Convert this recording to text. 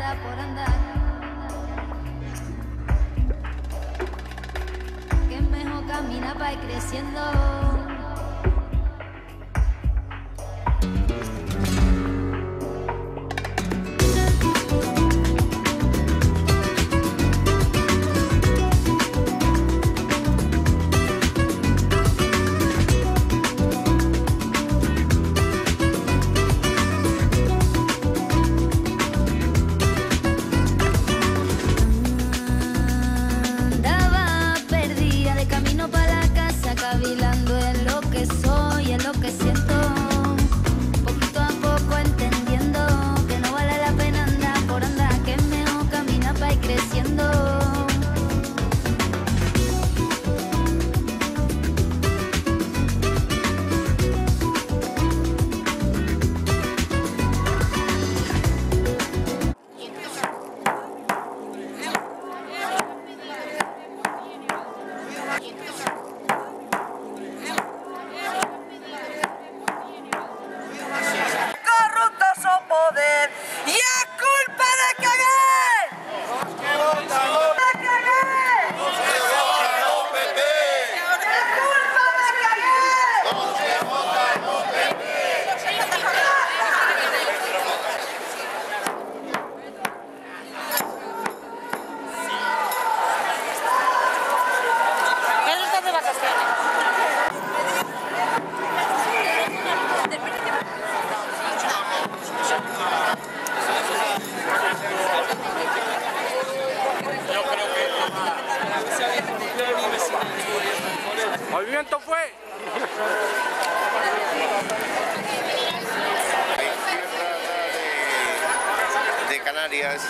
anda por andar. Que es mejor caminar para ir creciendo. Cavilando en lo que soy, en lo que siento, poquito a poco entendiendo que no vale la pena andar por andar, que es mejor caminar para ir creciendo. Movimiento fue. De Canarias.